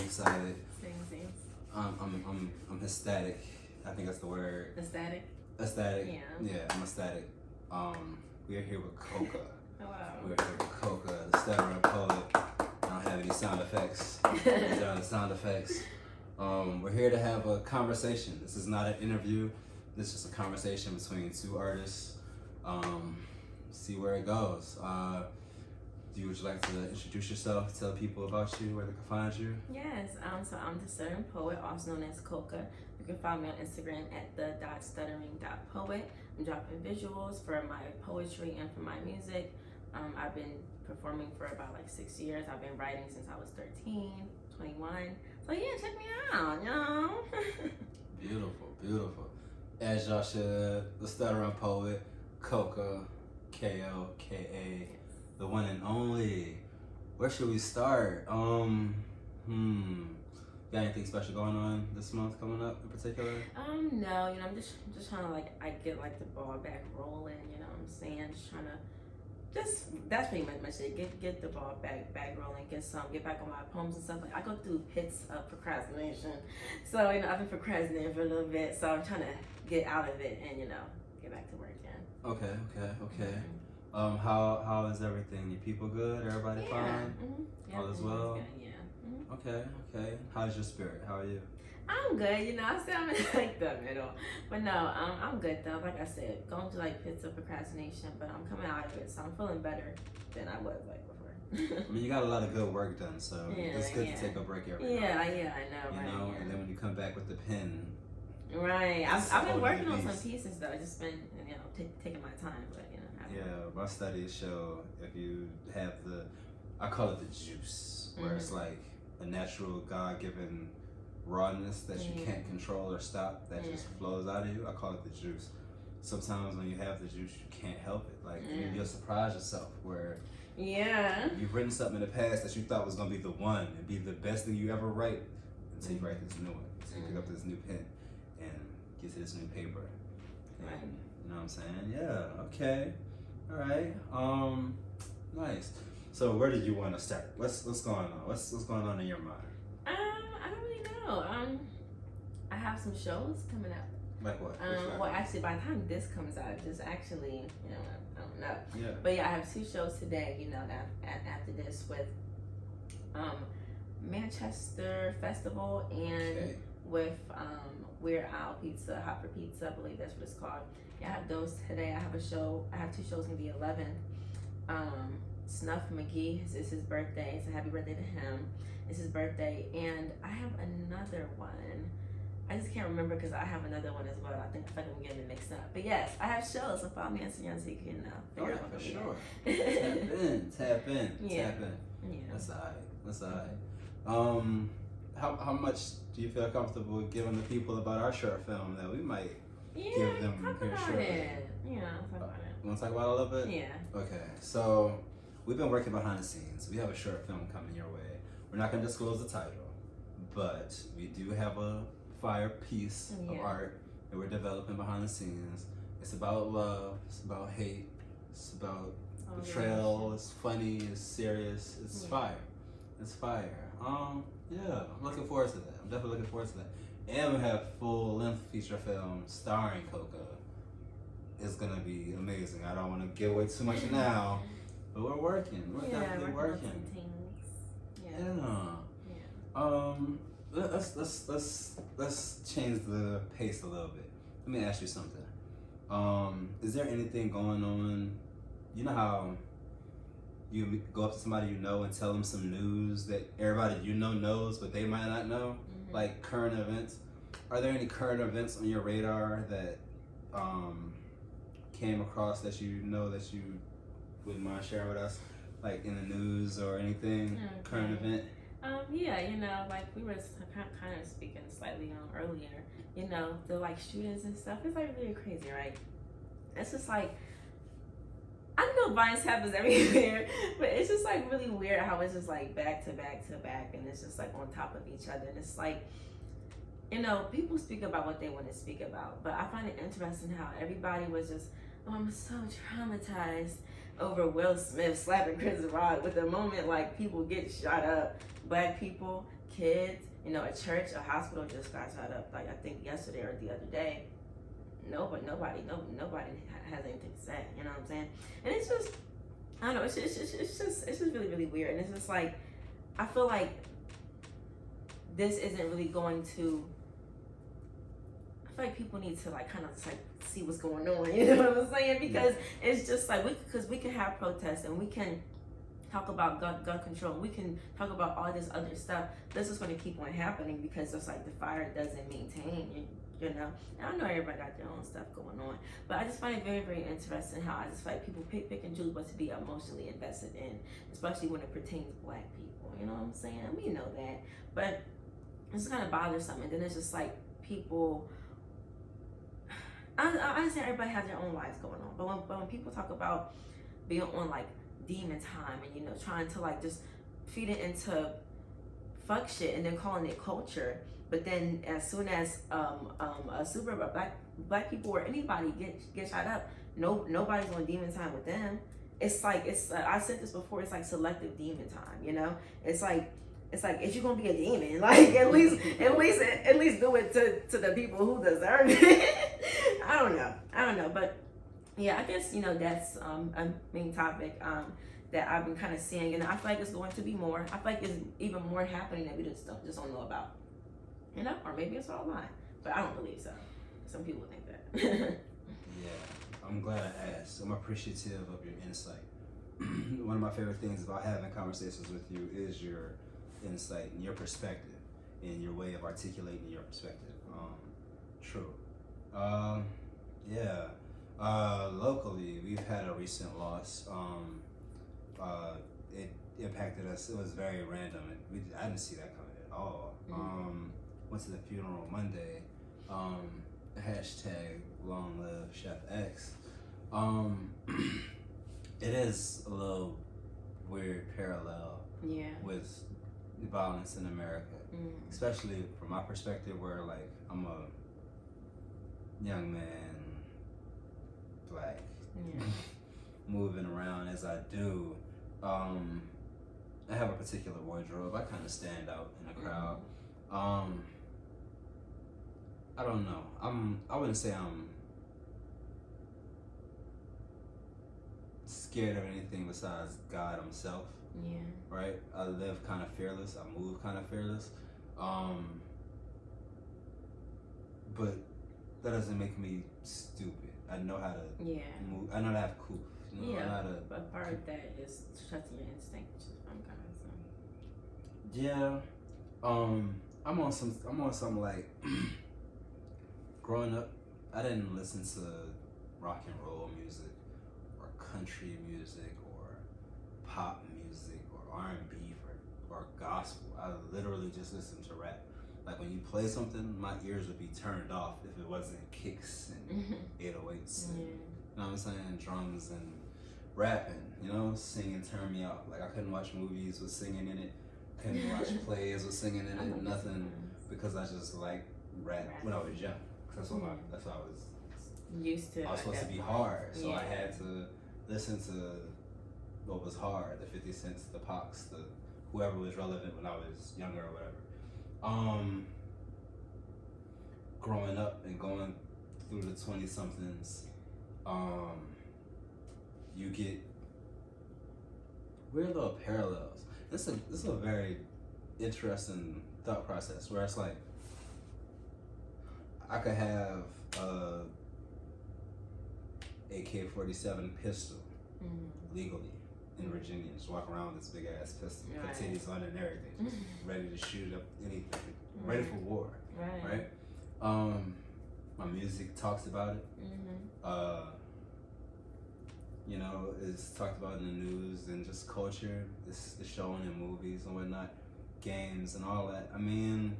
excited. Same. I'm ecstatic. I think that's the word. Ecstatic? Ecstatic. Yeah. Yeah, I'm ecstatic. We are here with KOKA. Hello. We're here with KOKA, the Stuttering poet. I don't have any sound effects. These are the sound effects. We're here to have a conversation. This is not an interview. This is just a conversation between two artists. See where it goes. Would you like to introduce yourself, tell people about you, where they can find you? Yes, so I'm the Stuttering poet, also known as KOKA. You can find me on Instagram at the.stuttering.poet. I'm dropping visuals for my poetry and for my music. I've been performing for about like 6 years. I've been writing since I was 13, 21. So yeah, check me out, y'all. Beautiful. As y'all should, the Stuttering poet, KOKA, KOKA. The one and only. Where should we start? Got anything special going on this month coming up in particular? No, I'm just trying to get the ball back rolling, you know what I'm saying? Just trying to that's pretty much it. Get the ball back rolling, get back on my poems and stuff. Like I go through pits of procrastination. So, I've been procrastinating for a little bit, so I'm trying to get out of it and, get back to work again. Okay. How is everything? Your people good? Everybody fine? Yeah, All is well? good, yeah. Okay. How's your spirit? How are you? I'm good, I say I'm in the middle. But no, I'm good though. Like I said, going through pits of procrastination, but I'm coming out of it, so I'm feeling better than I was before. I mean, you got a lot of good work done, so it's good to take a break every now. Yeah, I know. And then when you come back with the pen. Right. I've been working on some pieces though. I just been, taking my time, but yeah, my studies show if you have I call it the juice, where it's like a natural God-given rawness that you can't control or stop, that just flows out of you. I call it the juice. Sometimes when you have the juice, you can't help it. You'll surprise yourself where you've written something in the past that you thought was going to be the one and be the best thing you ever write until you write this new one. So you pick up this new pen and get to this new paper. And, you know what I'm saying? Yeah, okay. All right. Nice. So where did you want to start? What's going on? What's going on in your mind? I don't really know. I have some shows coming up. Like what? Well, actually, by the time this comes out, just actually, I don't know. Yeah. But yeah, I have 2 shows today. After this with Manchester Festival and with Weird Owl Pizza, Hot for Pizza, I believe that's what it's called. Yeah, I have those today. I have 2 shows on the 11th. Snuff McGee, it's his birthday, so happy birthday to him. It's his birthday, and I have another one. I just can't remember because I have another one as well. I feel like I'm getting it mixed up. But yes, I have shows, so follow me on Instagram so you can figure out what for sure. Tap in. Yeah. That's all right. How much do you feel comfortable giving the people about our short film that we might give them here shortly? Talk about it. You want to talk about it a little bit? Yeah. Okay, so we've been working behind the scenes. We have a short film coming your way. We're not going to disclose the title, but we do have a fire piece of art that we're developing behind the scenes. It's about love, it's about hate, it's about betrayal, it's funny, it's serious, it's fire. It's fire. I'm looking forward to that. I'm definitely looking forward to that. And we have full-length feature film starring KOKA. It's gonna be amazing. I don't want to give away too much now, but we're working. We're definitely working. Let's change the pace a little bit. Let me ask you something. Is there anything going on? You know how you go up to somebody you know and tell them some news that everybody you know knows, but they might not know, like current events. Are there any current events on your radar that came across that you know that you wouldn't mind sharing with us, like in the news or anything? Current event? Like we were kind of speaking slightly on earlier, the shootings and stuff. It's really crazy, right? It's just I know violence happens everywhere, but it's just really weird how it's just back to back to back, and it's just on top of each other. And it's people speak about what they want to speak about, but I find it interesting how everybody was just, I'm so traumatized over Will Smith slapping Chris Rock, with the moment people get shot up, black people kids, you know, a church, a hospital just got shot up. Like I think yesterday or the other day. Nobody has anything to say. You know what I'm saying? And it's just, I don't know. It's just really, really weird. And it's just like, I feel like this isn't really going to. I feel like people need to like kind of like see what's going on. You know what I'm saying? Because it's just like we can have protests and we can talk about gun control. We can talk about all this other stuff. This is going to keep on happening because it's like the fire doesn't maintain. You know, and I know everybody got their own stuff going on, but I just find it very, very interesting how I just feel like people pick and choose what to be emotionally invested in, especially when it pertains to Black people. You know what I'm saying? We know that, but it's kind of bothersome. And then it's just like people. I understand everybody has their own lives going on, but when people talk about being on like demon time and, you know, trying to like just feed it into fuck shit and then calling it culture, but then as soon as black people or anybody get shot up, nobody's on demon time with them. It's like I said this before. It's like selective demon time. You know, it's like if you're gonna be a demon, like at least do it to the people who deserve it. I don't know, but yeah, I guess, you know, that's a main topic that I've been kind of seeing, and I feel like it's going to be more. I feel like there's even more happening that we just don't know about, you know, or maybe it's all lying, but I don't believe so. Some people think that. Yeah, I'm glad I asked. I'm appreciative of your insight. One of my favorite things about having conversations with you is your insight and your perspective and your way of articulating your perspective. True. Yeah. Locally, we've had a recent loss. It impacted us. It was very random. I didn't see that coming at all. Went to the funeral Monday. Hashtag long live Chef X. It is a little weird parallel with violence in America, especially from my perspective, where like I'm a young man, Black, moving around as I do. I have a particular wardrobe. I kind of stand out in a crowd. I don't know. I wouldn't say I'm scared of anything besides God himself. Yeah. Right? I live kind of fearless. I move kind of fearless. But that doesn't make me stupid. I know how to move. I know how to have cool. You know, I know how to, but part of that is trusting your instinct, which is fun kind of thing. Yeah. I'm on some like growing up, I didn't listen to rock and roll music or country music or pop music or R&B or gospel. I literally just listened to rap. Like when you play something, my ears would be turned off if it wasn't kicks and 808s and, you know what I'm saying, drums and rapping, you know, singing turned me off. Like I couldn't watch movies with singing in it, couldn't watch plays with singing in it, nothing, because I just like rap when I was young. That's what I was used to. I was supposed to be hard, so I had to listen to what was hard, the 50 Cents, the Pox, the whoever was relevant when I was younger or whatever. Growing up and going through the 20-somethings, you get weird little parallels. This is a very interesting thought process where it's like I could have a AK-47 pistol legally in Virginia, just walk around with this big ass pistol, put titties on it and everything, just ready to shoot up anything, ready for war, right? My music talks about it. You know, it's talked about in the news and just culture. It's shown in movies and whatnot, games and all that. I mean,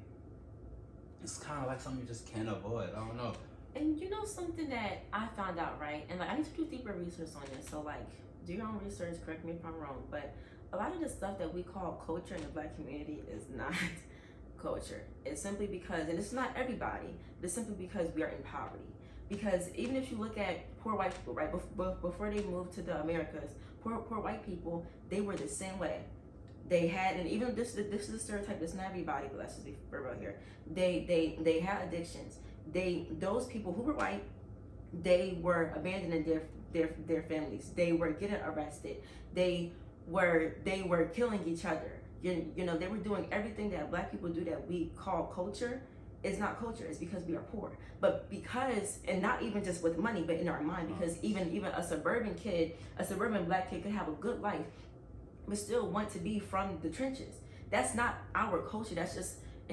it's kind of like something you just can't avoid. I don't know. And you know something that I found out, right? And like I need to do deeper research on this. So like, do your own research. Correct me if I'm wrong, but a lot of the stuff that we call culture in the Black community is not culture. It's simply because, and it's not everybody, but it's simply because we are in poverty. Because even if you look at poor white people, right, before they moved to the Americas, poor white people, they were the same way. they had, and even this is a stereotype. It's not everybody, but let's just be real here. They had addictions. Those people who were white, they were abandoning their families. They were getting arrested. They were killing each other. You know, they were doing everything that black people do that we call culture. It's not culture. It's because we are poor. But because, and not even just with money, but in our mind, because even a suburban black kid could have a good life, but still want to be from the trenches. That's not our culture. It's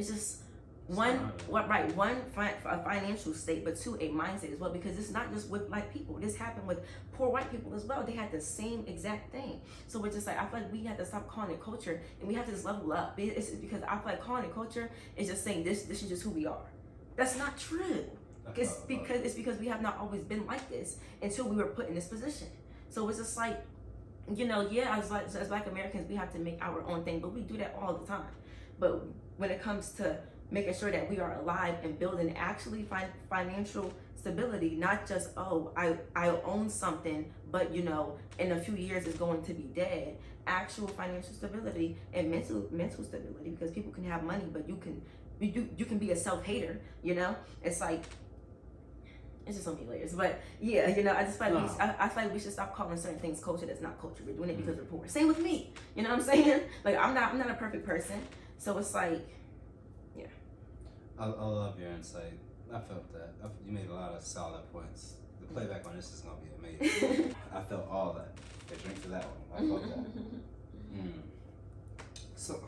just one a financial state, but two, a mindset as well, because it's not just with black people. This happened with poor white people as well. They had the same exact thing. So we're just like, I feel like we have to stop calling it culture, and we have to just level up. It's because I feel like calling it culture is just saying this is just who we are. That's not true. It's because we have not always been like this until we were put in this position. So it's just like, you know, yeah, as black Americans, we have to make our own thing, but we do that all the time. But when it comes to making sure that we are alive and building actually financial stability, not just, oh, I own something, but you know, in a few years it's going to be dead. Actual financial stability and mental stability, because people can have money, but you can be a self-hater, you know? It's like, it's just so many layers, but yeah, you know, I just feel like I feel like we should stop calling certain things culture that's not culture. We're doing it because we're poor. Same with me, you know what I'm saying? Like I'm not a perfect person, so it's like, yeah. I love your insight. I felt that. You made a lot of solid points. The playback on this is gonna be amazing. I felt all that. Okay, drink to that one. I felt that. So,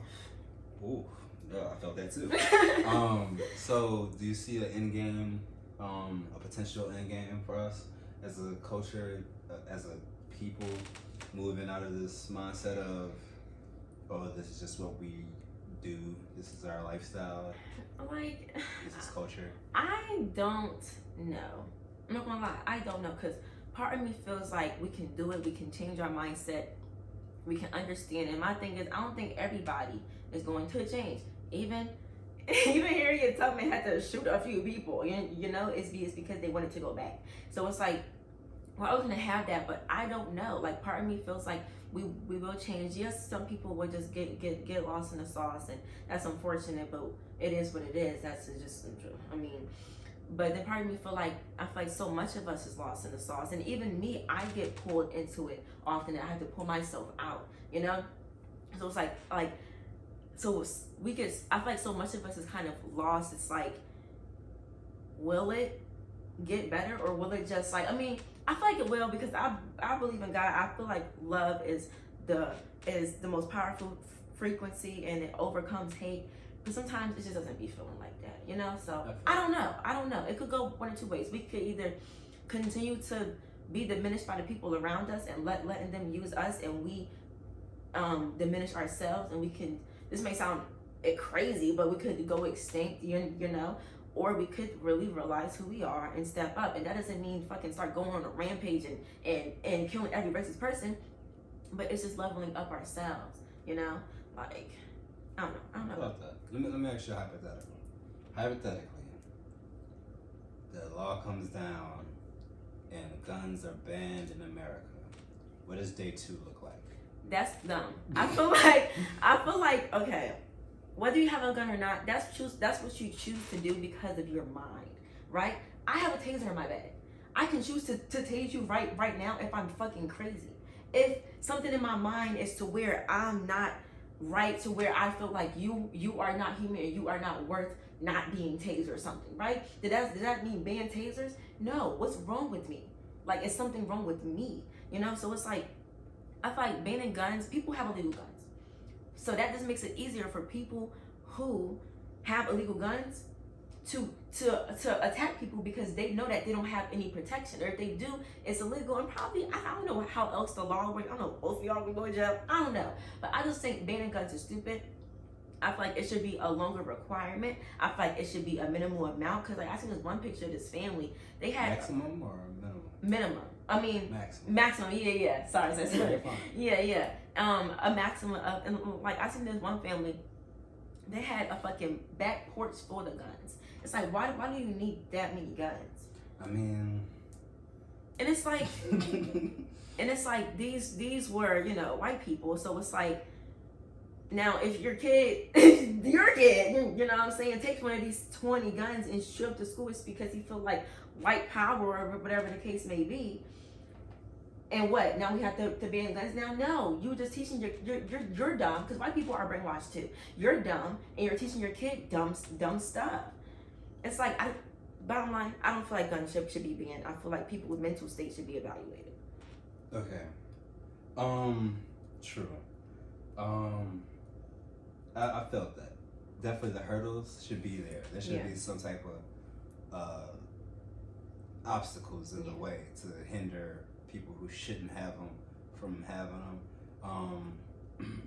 ooh, yeah, I felt that too. So do you see an end game? A potential end game for us as a culture, as a people, moving out of this mindset of, oh, this is just what we do, this is our lifestyle, like, this is culture? I don't know. I'm not gonna lie, I don't know, because part of me feels like we can do it, we can change our mindset, we can understand. And my thing is, I don't think everybody is going to change. Even Harriet Tubman had to shoot a few people, you know, it's because they wanted to go back. So it's like, we're always gonna have that, but I don't know. Like, part of me feels like we will change. Yes, some people will just get lost in the sauce, and that's unfortunate, but it is what it is. That's just true. I mean, but then part of me I feel like so much of us is lost in the sauce, and even me, I get pulled into it often, and I have to pull myself out, you know. So it's like. So I feel like so much of us is kind of lost. It's like, will it get better, or will it just like, I mean, I feel like it will, because I believe in God. I feel like love is the most powerful frequency, and it overcomes hate. But sometimes it just doesn't be feeling like that, you know? So I don't know. It could go one or two ways. We could either continue to be diminished by the people around us and letting them use us, and we diminish ourselves, and we can, this may sound crazy, but we could go extinct, you know, or we could really realize who we are and step up. And that doesn't mean fucking start going on a rampage and killing every racist person, but it's just leveling up ourselves, you know? Like, I don't know. I love that. Let me ask you a hypothetical. Hypothetically, the law comes down and guns are banned in America. What does day 2 look like? That's dumb. I feel like, okay, whether you have a gun or not, that's what you choose to do because of your mind, right? I have a taser in my bag. I can choose to tase you right now if I'm fucking crazy. If something in my mind is to where I'm not right, to where I feel like you are not human, and you are not worth not being tased or something, right? Did that mean ban tasers? No. What's wrong with me? Like, is something wrong with me? You know? So it's like, I feel like banning guns, people have illegal guns. So that just makes it easier for people who have illegal guns to attack people, because they know that they don't have any protection. Or if they do, it's illegal. And probably, I don't know how else the law works. I don't know if both of y'all can go to jail. I don't know. But I just think banning guns is stupid. I feel like it should be a longer requirement. I feel like it should be a minimal amount. Because like, I seen this one picture of this family. They had maximum or minimum? Minimum. I mean, maximum. Yeah. Sorry. Yeah. A maximum of, and like, I seen this one family. They had a fucking back porch full of guns. It's like, why do you need that many guns? I mean, and it's like, these were, you know, white people. So it's like, Now, if your kid, you know what I'm saying, takes one of these 20 guns and show up to school, it's because he feel like white power or whatever the case may be. And what? Now we have to ban guns now? No, you just teaching you're dumb, because white people are brainwashed too. You're dumb, and you're teaching your kid dumb stuff. It's like, bottom line, I don't feel like guns should be banned. I feel like people with mental states should be evaluated. Okay. True. I felt that. Definitely the hurdles should be there. There should be some type of obstacles in the way to hinder people who shouldn't have them from having them.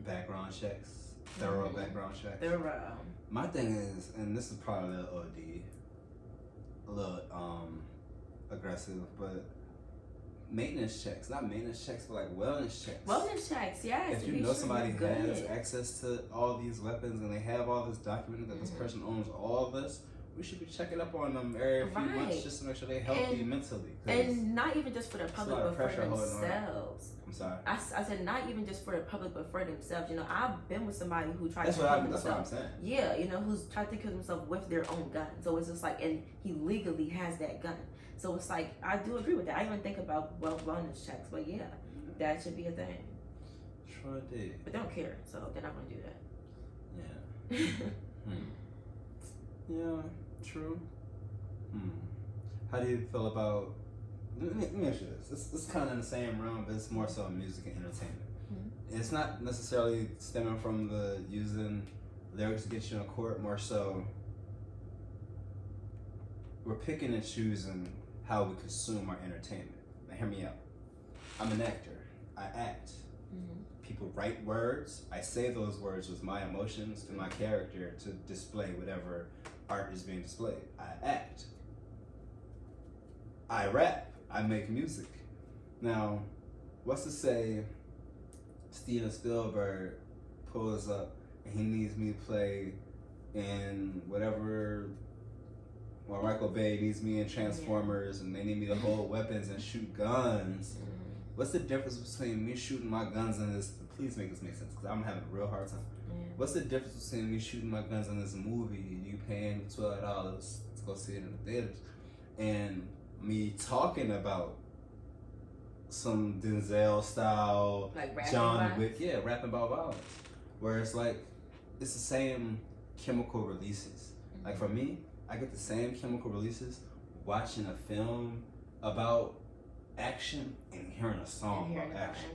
Background checks, thorough background checks. Thorough. My thing is, and this is probably a little OD, a little aggressive, but maintenance checks, not maintenance checks, but like wellness checks. Wellness checks, yes. If you know somebody has access to all these weapons and they have all this documented that this person owns all of this, we should be checking up on them every few months just to make sure they're healthy mentally. And not even just for the public, but for themselves. I'm sorry. I said not even just for the public, but for themselves. You know, I've been with somebody who tried to kill himself. That's what I'm saying. Yeah, you know, who's tried to kill himself with their own gun. So it's just like, and he legally has that gun. So it's like, I do agree with that. I even think about wellness checks, but yeah, that should be a thing. Sure did. But they don't care, so they're not going to do that. Yeah. Yeah, true. How do you feel about, let me ask you this. It's kind of in the same realm, but it's more so music and entertainment. It's not necessarily stemming from the using lyrics to get you in court, more so we're picking and choosing how we consume our entertainment. Now hear me out. I'm an actor. I act. People write words. I say those words with my emotions and my character to display whatever art is being displayed. I act. I rap. I make music. Now, what's to say Steven Spielberg pulls up and he needs me to play in whatever, or Michael Bay needs me in Transformers and they need me to hold weapons and shoot guns. What's the difference between me shooting my guns in this, please make this make sense, because I'm having a real hard time. What's the difference between me shooting my guns in this movie and you paying $12 to go see it in the theaters, and me talking about some Denzel style, like John Wick, rapping about violence, where it's like, it's the same chemical releases. Like for me, I get the same chemical releases watching a film about action and hearing a song about action.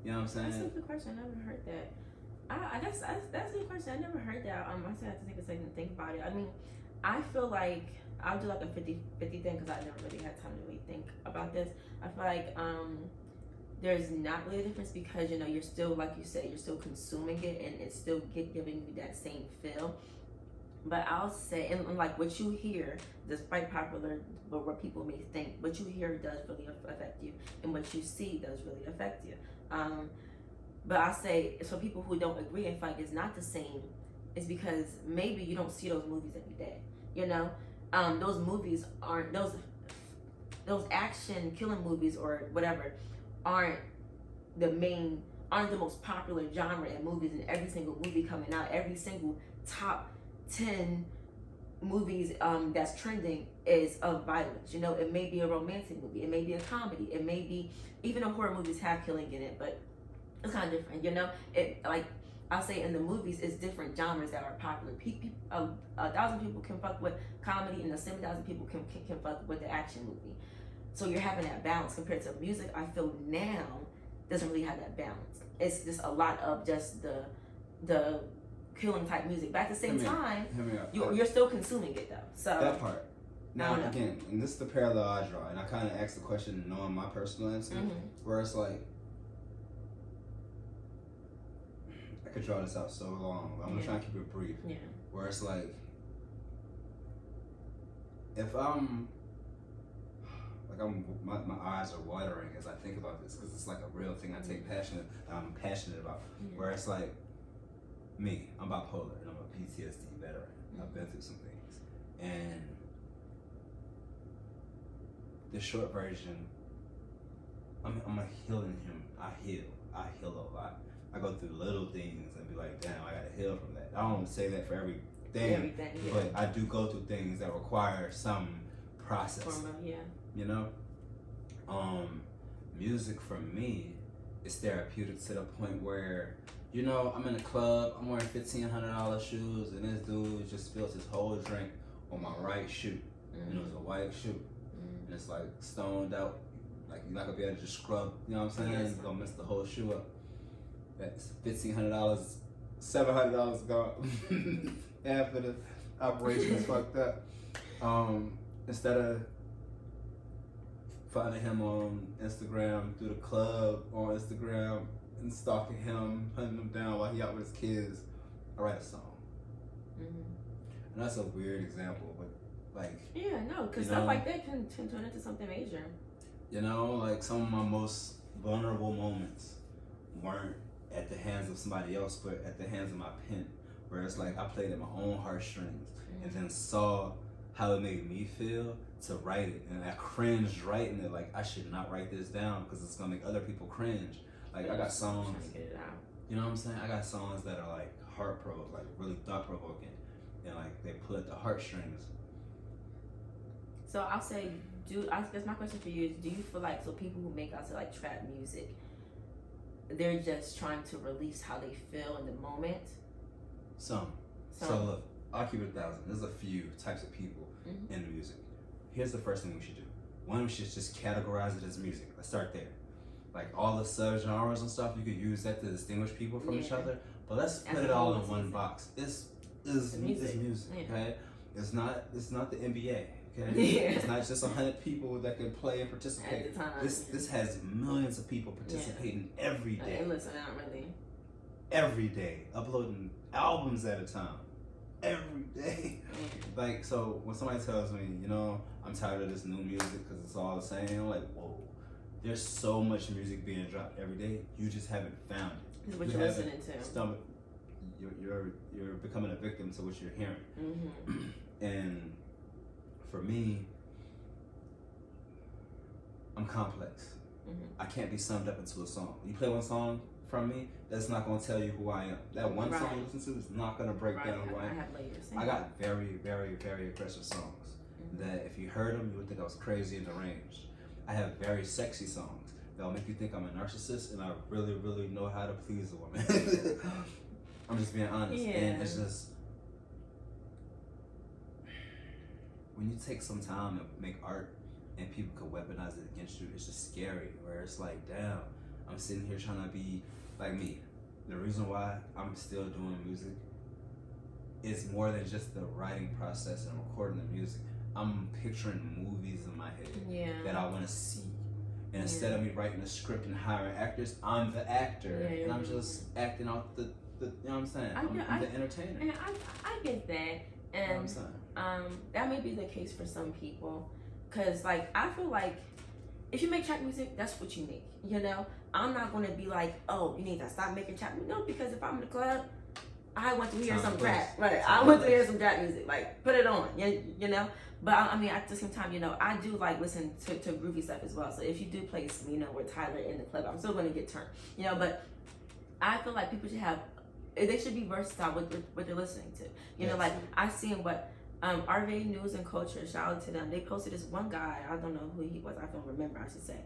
You know what I'm saying? That's a good question. I never heard that. That's a good question. I never heard that. I still have to take a second to think about it. I mean, I feel like I'll do like a 50-50 thing because I never really had time to really think about this. I feel like there's not really a difference because, you know, you're still, like you said, you're still consuming it and it's still giving you that same feel. But I'll say, and like what you hear, despite popular, but what people may think, what you hear does really affect you, and what you see does really affect you. But I'll say, for people who don't agree and feel like it's not the same, it's because maybe you don't see those movies every day. You know, those movies aren't, those action killing movies or whatever aren't the most popular genre in movies, and every single movie coming out, every single top 10 movies that's trending is of violence. You know, it may be a romantic movie, it may be a comedy, it may be, even though horror movies have killing in it, but it's kind of different. You know, it, like I'll say, in the movies, it's different genres that are popular. 1,000 people can fuck with comedy, and the 7,000 people can fuck with the action movie. So you're having that balance. Compared to music, I feel now doesn't really have that balance. It's just a lot of just the killing type music, but at the same time, you're still consuming it though. So that part. Now again, and this is the parallel I draw, and I kind of asked the question knowing my personal answer, where it's like, I could draw this out so long. I'm gonna try and keep it brief. Yeah. Where it's like, if my eyes are watering as I think about this, because it's like a real thing I'm passionate about. Where it's like, me, I'm bipolar and I'm a PTSD veteran. I've been through some things. And the short version, I'm a healing human. I heal a lot. I go through little things and be like, damn, I gotta heal from that. I don't say that for everything, Yeah. but I do go through things that require some process. You know, music for me is therapeutic to the point where, you know, I'm in a club, I'm wearing $1,500 shoes, and this dude just spills his whole drink on my right shoe. You know, it's a white shoe, and it's like stoned out. Like, you're not gonna be able to just scrub, you know what I'm saying? Yes. You're gonna mess the whole shoe up. That's $1,500, $700 gone. After the operation is fucked up. Instead of finding him on Instagram, through the club on Instagram, and stalking him, hunting him down while he out with his kids, I write a song. And that's a weird example, but like... Yeah, no, because stuff like that can turn into something major. You know, like some of my most vulnerable moments weren't at the hands of somebody else, but at the hands of my pen, where it's like I played at my own heartstrings and then saw how it made me feel to write it, and I cringed writing it. Like, I should not write this down because it's gonna make other people cringe. Like, I got songs, you know what I'm saying? I got songs that are like heart-provoking, like really thought-provoking, and like they pull at the heartstrings. So I'll say, I guess my question for you is, do you feel like, so people who make out to like trap music, they're just trying to release how they feel in the moment? Some. So look, I'll keep it 1,000. There's a few types of people in music. Here's the first thing we should do. One, we should just categorize it as music. Let's start there. Like all the subgenres and stuff, you could use that to distinguish people from each other. But let's put it all in one box. It's music, okay? It's not the NBA. Okay? It's not just 100 people that can play and participate. At the time, this has millions of people participating every day. And listen, not really. Every day, uploading albums at a time. Every day. Like, so when somebody tells me, you know, I'm tired of this new music because it's all the same, I'm like, whoa. There's so much music being dropped every day. You just haven't found it. It's what you're listening to. You're becoming a victim to what you're hearing. And for me, I'm complex. I can't be summed up into a song. You play one song from me, that's not going to tell you who I am. That one song you listen to is not going to break down who I am. I got very, very, very aggressive songs that if you heard them, you would think I was crazy and deranged. I have very sexy songs that'll make you think I'm a narcissist and I really, really know how to please a woman. I'm just being honest. And it's just, when you take some time to make art and people can weaponize it against you, it's just scary. Where it's like, damn, I'm sitting here trying to be like me. The reason why I'm still doing music is more than just the writing process and recording the music. I'm picturing movies in my head that I want to see. And instead of me writing a script and hiring actors, I'm the actor. And I'm just acting out the you know what I'm saying? I'm the entertainer. And I get that. And that may be the case for some people. Because, like, I feel like if you make trap music, that's what you make. You know? I'm not going to be like, oh, you need to stop making trap music. No, because if I'm in the club, I want to hear some trap. Right. I want to hear some trap music. Like, put it on. You know? But I mean, at the same time, you know, I do like listen to groovy stuff as well. So if you do play, you know, with Tyler in the club, I'm still going to get turned. You know, but I feel like people should have, they should be versatile with what they're listening to. You know, like I seen what RV News and Culture, shout out to them. They posted this one guy, I don't know who he was, I don't remember, I should say.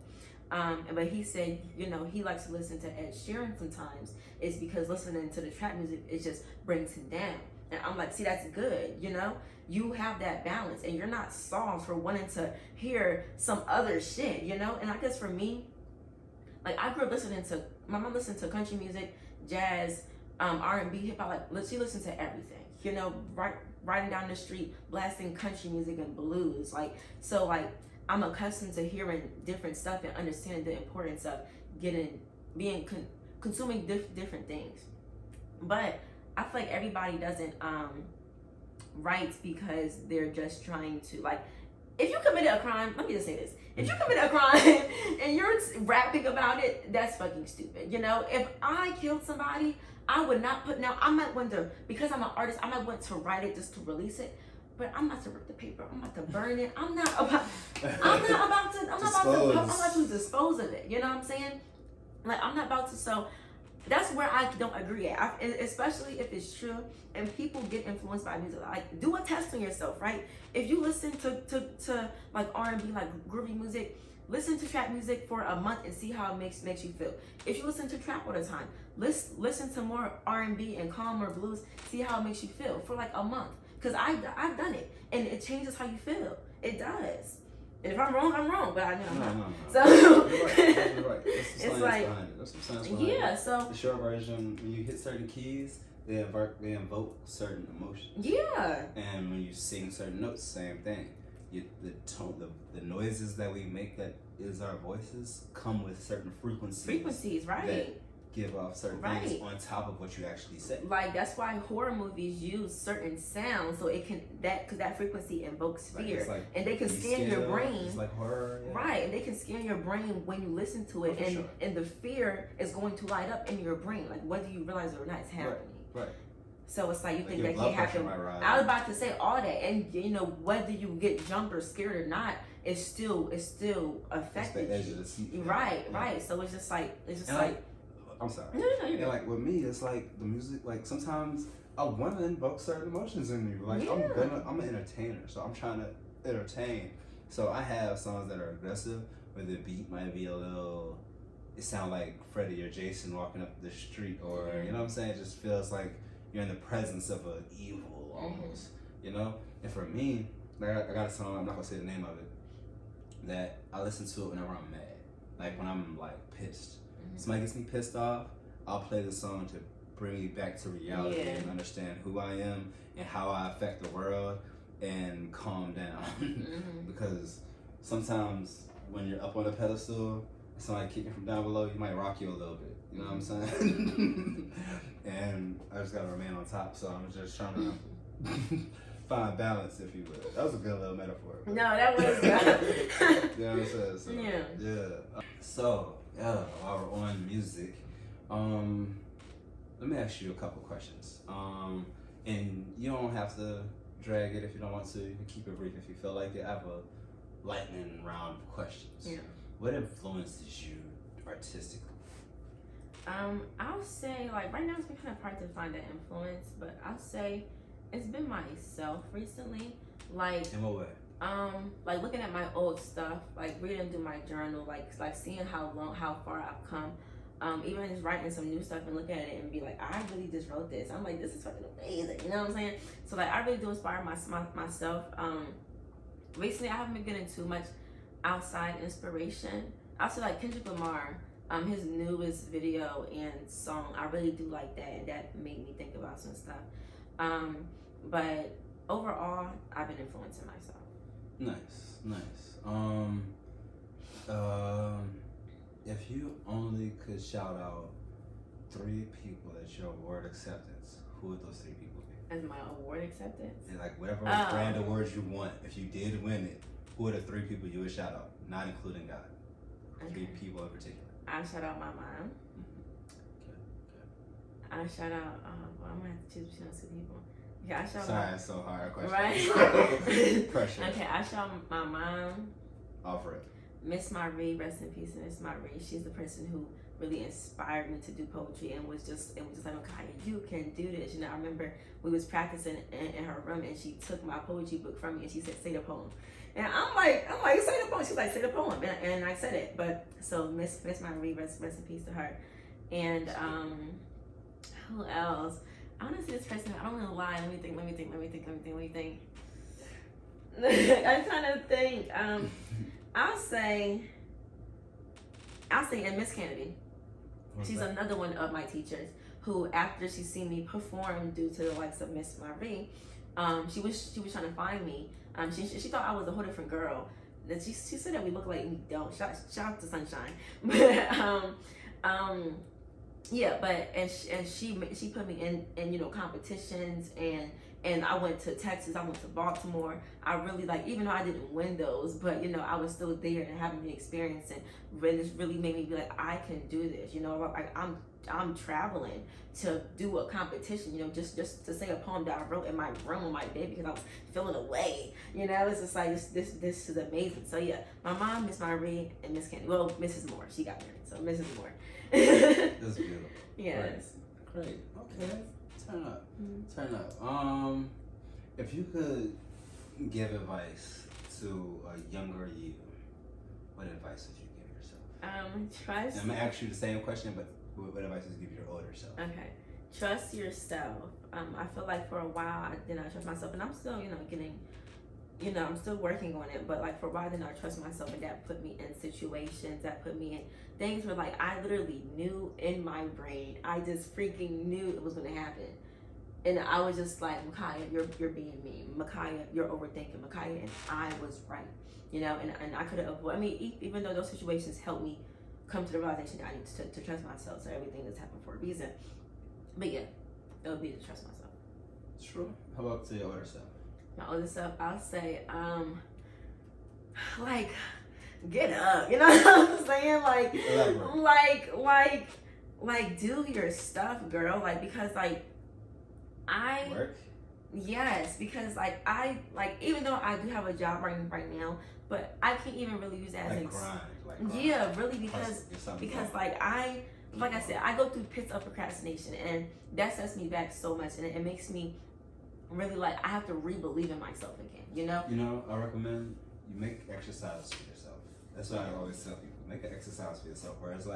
But he said, you know, he likes to listen to Ed Sheeran sometimes. It's because listening to the trap music, it just brings him down. And I'm like, see, that's good, you know? You have that balance, and you're not soft for wanting to hear some other shit, you know? And I guess for me, like, I grew up listening to, my mom listened to country music, jazz, R&B, hip-hop. Like, she listened to everything, you know? Riding down the street, blasting country music and blues. Like, so, like, I'm accustomed to hearing different stuff and understanding the importance of consuming different things. But I feel like everybody doesn't write because they're just trying to, like, if you committed a crime, let me just say this. If you committed a crime and you're rapping about it, that's fucking stupid. You know, if I killed somebody, I would not put, now I might want to, because I'm an artist, I might want to write it just to release it, but I'm not to rip the paper, I'm not to burn it, I'm not about to dispose of it, you know what I'm saying? Like, I'm not about to, so that's where I don't agree at. Especially if it's true and people get influenced by music. Like, do a test on yourself, right? If you listen to like R&B, like groovy music, listen to trap music for a month and see how it makes you feel. If you listen to trap all the time, listen to more R&B and calmer blues, see how it makes you feel for like a month. Because I've done it, and it changes how you feel. It does. And if I'm wrong, I'm wrong, but I know I'm not. No. So you're right. That's the it's science like, behind it. That's the science behind yeah. it. So The short version, when you hit certain keys, they invoke certain emotions. yeah. And when you sing certain notes, same thing. The tone, the noises that we make, that is our voices, come with certain frequencies, Right. that give off certain Right. things on top of what you actually say. Like, that's why horror movies use certain sounds, so it can because that frequency invokes fear, Like and they can scan your brain. It's like horror, yeah. Right, and they can scan your brain when you listen to it, Oh, for and sure. and the fear is going to light up in your brain, like whether you realize it or not, it's happening. Right. So it's like you think your that blood can't pressure happen. might rise. I was about to say all that, and whether you get jumped or scared or not, it's still affecting the edge you. of the seat. Right. So it's just like I'm sorry. No, you're And good. like with me, it's like the music. Like sometimes I want to invoke certain emotions in you. Like Yeah. I'm an entertainer, so I'm trying to entertain. So I have songs that are aggressive, where the beat might be a little. It sounds like Freddie or Jason walking up the street, or you know what I'm saying. It just feels like you're in the presence of an evil almost. You know. And for me, like I got a song. I'm not gonna say the name of it. That I listen to it whenever I'm mad, like when I'm like pissed. Somebody gets me pissed off, I'll play the song to bring me back to reality and understand who I am and how I affect the world and calm down. Because sometimes when you're up on a pedestal, somebody kicking from down below, you might rock you a little bit. You know what I'm saying? And I just gotta remain on top. So I'm just trying to find balance, if you will. That was a good little metaphor. No, that was good. You know what I'm saying? So, Yeah. So, while we're on music, let me ask you a couple questions. And you don't have to drag it if you don't want to. You can keep it brief if you feel like it. I have a lightning round of questions. Yeah. What influences you artistically? I'll say, like, right now it's been kind of hard to find that influence, but I'll say it's been myself recently. Like, In what way? like looking at my old stuff, like reading through my journal, like seeing how far I've come. Even just writing some new stuff and looking at it and be like, I really just wrote this. I'm like, this is fucking amazing. You know what I'm saying? So like, I really do inspire myself. Recently I haven't been getting too much outside inspiration. Also like Kendrick Lamar, his newest video and song, I really do like that, and that made me think about some stuff. But overall, I've been influencing myself. Nice. If you only could shout out 3 people at your award acceptance, who would those 3 people be? As my award acceptance? And like whatever brand awards you want, if you did win it, who are the 3 people you would shout out, not including God? 3 people in particular. I shout out my mom. Okay. I shout out, well, I'm gonna have to choose between 2 people. Yeah, I shout Sorry, it's so hard a question. Right? Pressure. Okay, I shout my mom. Offer it. Miss Marie, rest in peace, Miss Marie. She's the person who really inspired me to do poetry and was just like, okay, you can do this. You know, I remember we was practicing in her room and she took my poetry book from me and she said, say the poem. And I'm like, say the poem. She's like, say the poem. And I said it. But so Miss Marie, rest in peace to her. And who else? Honestly, this person, I don't want to lie. Let me think. I'm trying to think. I'll say, and Miss Kennedy. She's another one of my teachers who, after she seen me perform due to the likes of Miss Marie, she was trying to find me. She thought I was a whole different girl. That she said that we look like we don't. Shout out to Sunshine. But yeah, but she put me in competitions, and I went to Texas, I went to Baltimore. I really even though I didn't win those, but I was still there and having the experience, and it's really made me be like, I can do this. Like I'm traveling to do a competition, you know, just to say a poem that I wrote in my room on my bed because I was feeling away. You know, it's just like this is amazing. So yeah, my mom, Miss Marie, and Miss Candy. Well, Mrs. Moore, she got married, so Mrs. Moore. That's beautiful. Yes. Great. Okay. Turn up. Turn up. If you could give advice to a younger you, what advice would you give yourself? Trust. And I'm gonna ask you the same question, but what advice would you give your older self? Okay. Trust yourself. I feel like for a while I did not trust myself, and I'm still, I'm still working on it. But like for a while I did not trust myself, and that put me in situations, that put me in things where like I literally knew in my brain, I just freaking knew it was gonna happen. And I was just like, Micaiah, you're being mean. Micaiah, you're overthinking. Micaiah, and I was right. You know, and I could have avoided. I mean, even though those situations helped me come to the realization that I need to trust myself. So everything that's happened for a reason. But yeah, it would be to trust myself. True. How about to your older self? My older self, I'll say, like, get up. You know what I'm saying? Like, do your stuff, girl. Like, because work. Yes, because even though I do have a job right now, but I can't even really use that as an grind. Yeah, really, because like I said, I go through pits of procrastination, and that sets me back so much, and it makes me really I have to re-believe in myself again. You know. You know, I recommend you make exercise for yourself. That's what I always tell people: make an exercise for yourself. Whereas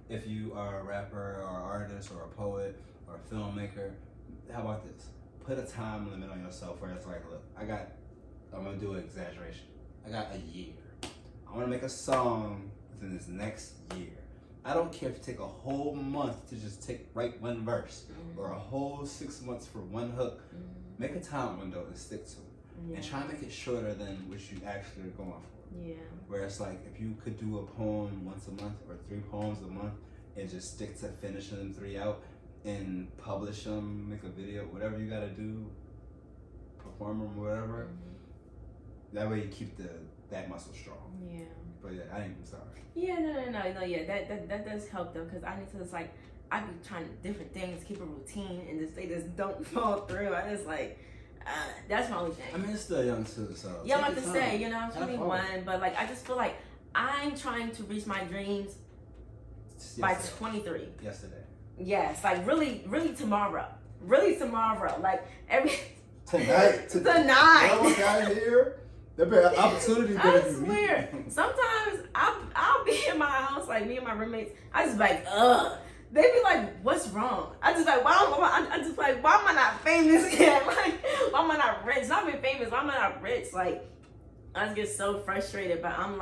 if you are a rapper or an artist or a poet or a filmmaker, how about this? Put a time limit on yourself where it's like, look, I'm gonna do an exaggeration. I got a year. I wanna make a song within this next year. I don't care if you take a whole month to just write one verse or a whole 6 months for one hook. Make a time window and stick to it. And try to make it shorter than what you actually are going for. Yeah. Where it's like, if you could do a poem once a month or 3 poems a month and just stick to finishing them 3 out, and publish them, make a video, whatever you gotta do, perform them, whatever. That way you keep that muscle strong. Yeah. But yeah, I'm sorry. Yeah, no. Yeah, that does help them, because I need to I be trying different things, keep a routine, and they just don't fall through. I just that's my only thing. I mean, it's still young too, so. Yeah, I'm about to say, I'm 21, but I just feel like I'm trying to reach my dreams by 23. Yesterday. Yes, really tomorrow. Really tomorrow. Tonight. Tonight. Got here. There'll be an opportunity. I swear. Sometimes I'll be in my house, me and my roommates. I just ugh. They be like, what's wrong? I just why am I not famous yet? Why am I not rich? Not even famous. Why am I not rich? I just get so frustrated. But I'm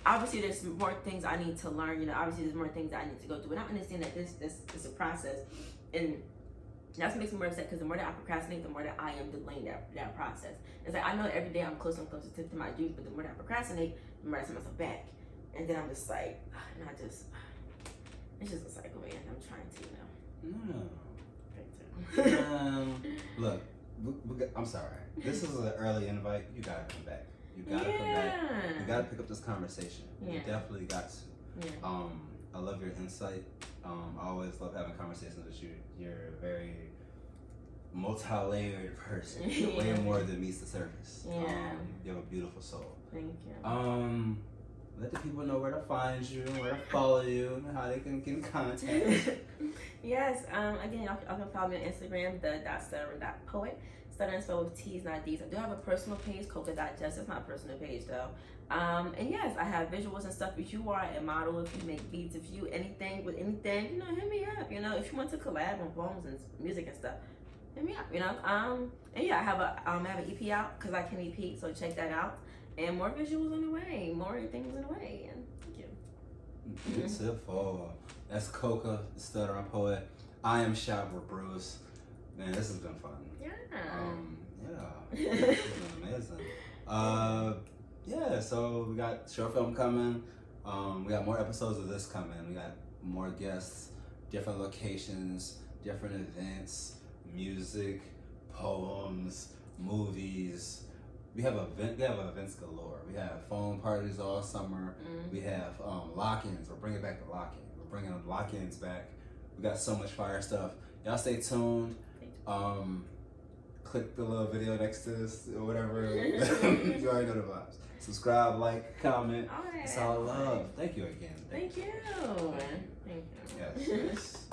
obviously there's more things I need to learn. Obviously there's more things I need to go through, and I understand that this is a process, and that's what makes me more upset, because the more that I procrastinate, the more that I am delaying that process. It's I know every day I'm closer and closer to my dreams, but the more that I procrastinate, the more I set myself back, and then I'm just it's just a cycle, man. I'm trying to, Look, I'm sorry. This is an early invite. You gotta come back. You gotta come back. You gotta pick up this conversation. Yeah. You definitely got to. Yeah. I love your insight. I always love having conversations with you. You're a very multi-layered person. You're way more than meets the surface. Yeah. You have a beautiful soul. Thank you. Let the people know where to find you, where to follow you, and how they can get in contact. Yes. Again, y'all can follow me on Instagram, the.stuttering.poet. Stuttering spelled with T's, not D's. I do have a personal page, KOKA.just. It's not a personal page though. And yes, I have visuals and stuff. If you are a model, if you make beats, if you anything, hit me up. If you want to collab on poems and music and stuff, hit me up. And yeah, I have an EP out, because I can EP, so check that out. And more visuals on the way, more things on the way. And thank you. Beautiful. That's KOKA, the Stuttering Poet. I am Shiver Bruce. Man, this has been fun. Yeah. This has been amazing. Yeah, so we got short film coming. We got more episodes of this coming. We got more guests, different locations, different events, music, poems, movies. We have events galore. We have phone parties all summer. We have lock-ins. We're bringing back the lock-in. We're bringing lock-ins back. We got so much fire stuff. Y'all stay tuned. Click the little video next to this or whatever. You already know the vibes. Subscribe, like, comment. It's all love. Thank you again. Thank you. Yes.